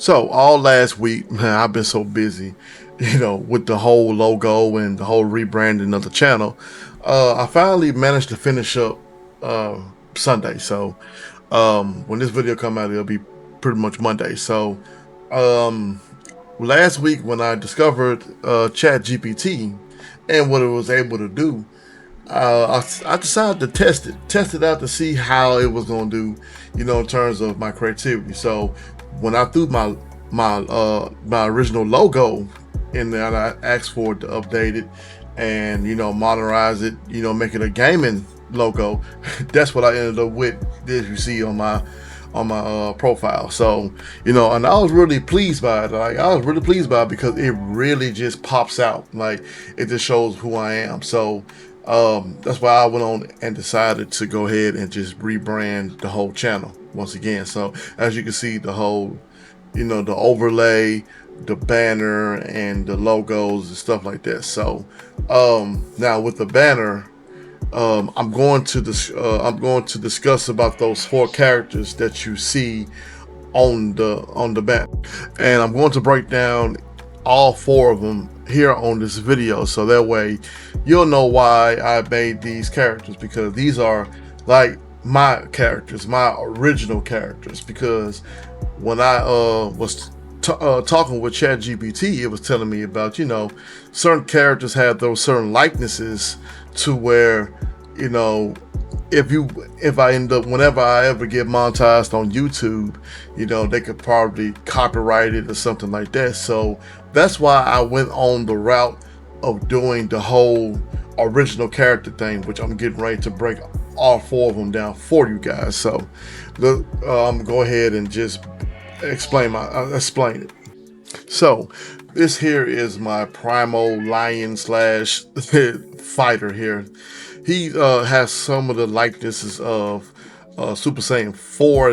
So all last week, man, I've been so busy, with the whole logo and the whole rebranding of the channel. I finally managed to finish up Sunday. So when this video come out, it'll be pretty much Monday. So um, last week when I discovered ChatGPT and what it was able to do, I decided to test it out to see how it was going to do, in terms of my creativity. So when I threw my original logo in there, and I asked for it to update it and modernize it, make it a gaming logo. That's what I ended up with, as you see on my profile. So and I was really pleased by it. Like, I was really pleased by it because it really just pops out. Like, it just shows who I am. So that's why I went on and decided to go ahead and just rebrand the whole channel once again. So as you can see, the whole, the overlay, the banner, and the logos and stuff like that. So now with the banner, I'm going to discuss about those 4 characters that you see on the banner, and I'm going to break down all 4 of them here on this video, so that way you'll know why I made these characters, because these are like my characters, my original characters. Because when I was talking with ChatGPT, it was telling me about certain characters have those certain likenesses to where if I end up, whenever I ever get monetized on YouTube, they could probably copyright it or something like that. So that's why I went on the route of doing the whole original character thing, which I'm getting ready to break all 4 of them down for you guys. So go ahead and just explain it. So this here is my Primo Lion slash fighter here. He has some of the likenesses of Super Saiyan 4,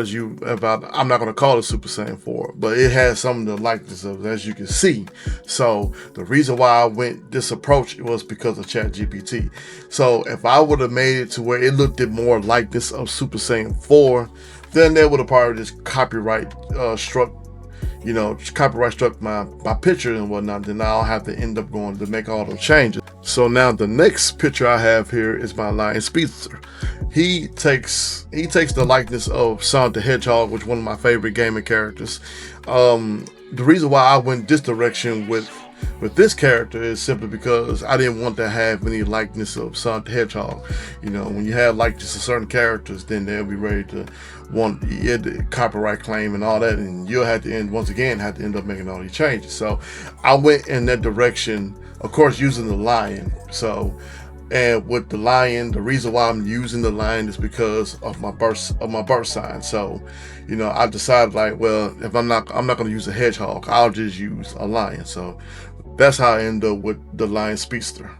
I'm not going to call it Super Saiyan 4, but it has some of the likenesses of, as you can see. So the reason why I went this approach was because of ChatGPT. So if I would have made it to where it looked at more likeness of Super Saiyan 4, then they would have probably just copyright struck my picture and whatnot. Then I'll have to end up going to make all those changes. So now the next picture I have here is my Lion Speedster. He takes the likeness of Sonic the Hedgehog, which is one of my favorite gaming characters. The reason why I went this direction with this character is simply because I didn't want to have any likeness of Sonic the Hedgehog. When you have likeness of certain characters, then they'll be ready to want the copyright claim and all that, and you'll have to end up making all these changes. So I went in that direction, of course, using the lion. So, and with the lion, the reason why I'm using the lion is because of my birth sign. So, I decided, like, well, if I'm not going to use a hedgehog, I'll just use a lion. So that's how I end up with the Lion Speedster.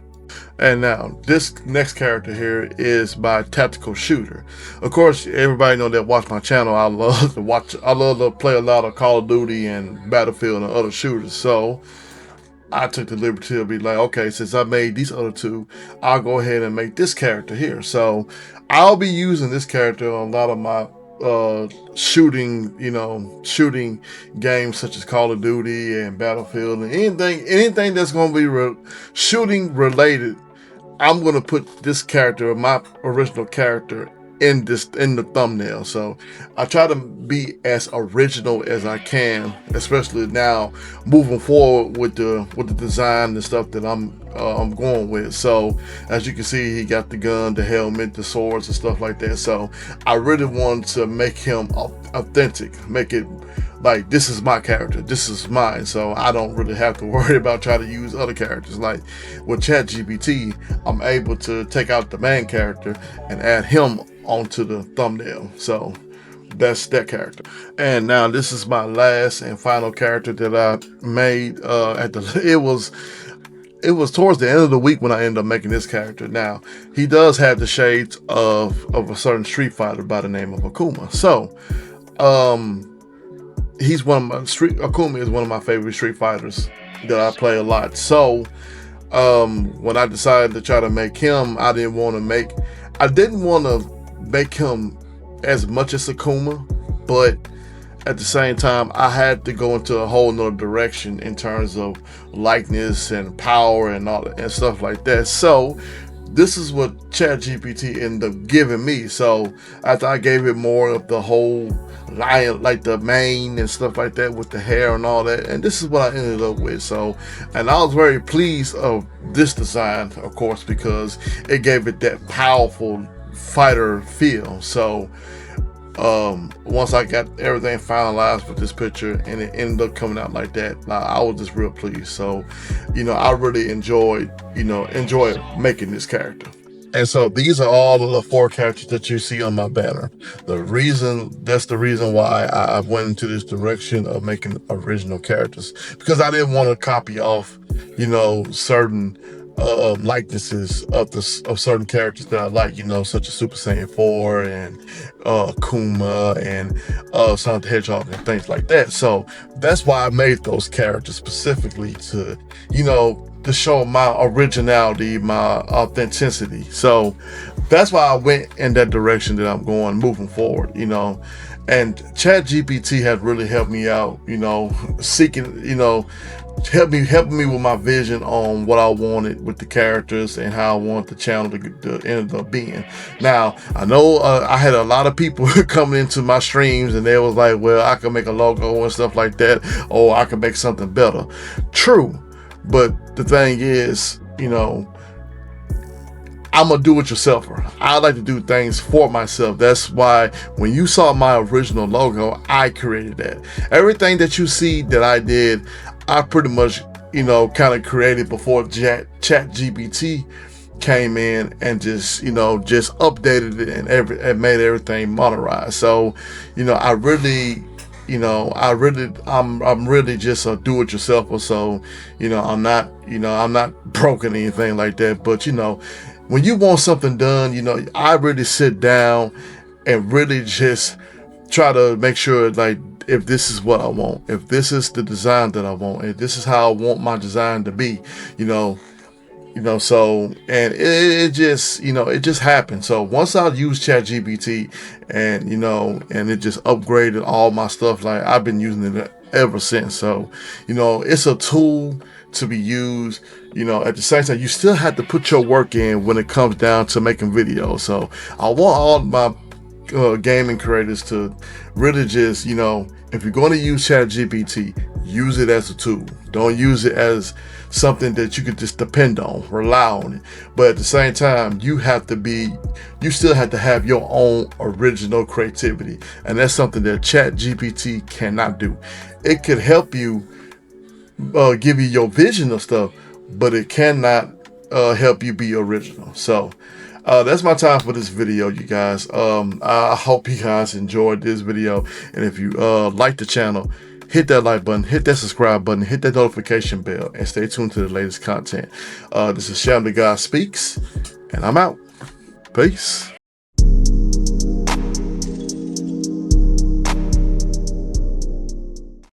And now this next character here is my tactical shooter. Of course, everybody know that watch my channel, I love to play a lot of Call of Duty and Battlefield and other shooters. So I took the liberty to be like, okay, since I made these other 2, I'll go ahead and make this character here. So I'll be using this character on a lot of my shooting games such as Call of Duty and Battlefield, and anything that's going to be shooting related. I'm going to put this character, my original character, in the thumbnail. So I try to be as original as I can, especially now moving forward with the design and stuff that I'm going with. So as you can see, he got the gun, the helmet, the swords and stuff like that. So I really wanted to make him authentic, make it like, this is my character, this is mine. So I don't really have to worry about trying to use other characters. Like with ChatGPT, I'm able to take out the main character and add him onto the thumbnail. So that's that character. And now this is my last and final character that I made. It was towards the end of the week when I ended up making this character. Now he does have the shades of a certain Street Fighter by the name of Akuma. So Akuma is one of my favorite Street Fighters that I play a lot. So when I decided to try to make him, I didn't want to make him as much as Akuma, but at the same time, I had to go into a whole nother direction in terms of likeness and power and all and stuff like that. So this is what ChatGPT ended up giving me. So after I gave it more of the whole lion, like the mane and stuff like that with the hair and all that, and this is what I ended up with. So, and I was very pleased of this design, of course, because it gave it that powerful fighter feel. So once I got everything finalized with this picture and it ended up coming out like that, I was just real pleased. So, I really enjoyed making this character. And so these are all of the 4 characters that you see on my banner. That's the reason why I went into this direction of making original characters, because I didn't want to copy off, certain likenesses of certain characters that I like, such as Super Saiyan 4 and Kuma and Sonic the Hedgehog and things like that. So that's why I made those characters specifically to show my originality, my authenticity. So that's why I went in that direction that I'm going moving forward, and ChatGPT has really helped me out, seeking, helping me with my vision on what I wanted with the characters and how I want the channel to end up being. Now, I know I had a lot of people coming into my streams and they was like, well, I can make a logo and stuff like that, or I can make something better. True. But the thing is, I'm a do-it-yourselfer. I like to do things for myself. That's why when you saw my original logo, I created that. Everything that you see that I did, I pretty much, kind of created before ChatGPT came in and just updated it and made everything modernized. So, I'm really just a do-it-yourselfer. So, I'm not broken or anything like that. But, when you want something done, I really sit down and really just try to make sure, like, if this is what I want, if this is the design that I want, if this is how I want my design to be, so, and it just happened. So once I used ChatGPT and, and it just upgraded all my stuff, like I've been using it ever since. So, it's a tool to be used. At the same time, you still have to put your work in when it comes down to making videos. So I want all my gaming creators to really just, if you're going to use ChatGPT, use it as a tool. Don't use it as something that you could just depend on, rely on it. But at the same time, you still have to have your own original creativity. And that's something that ChatGPT cannot do. It could help you give you your vision of stuff, but it cannot help you be original. So that's my time for this video, you guys. I hope you guys enjoyed this video, and if you like the channel, hit that like button, hit that subscribe button, hit that notification bell, and stay tuned to the latest content. This is Sham the God Speaks, and I'm out. Peace.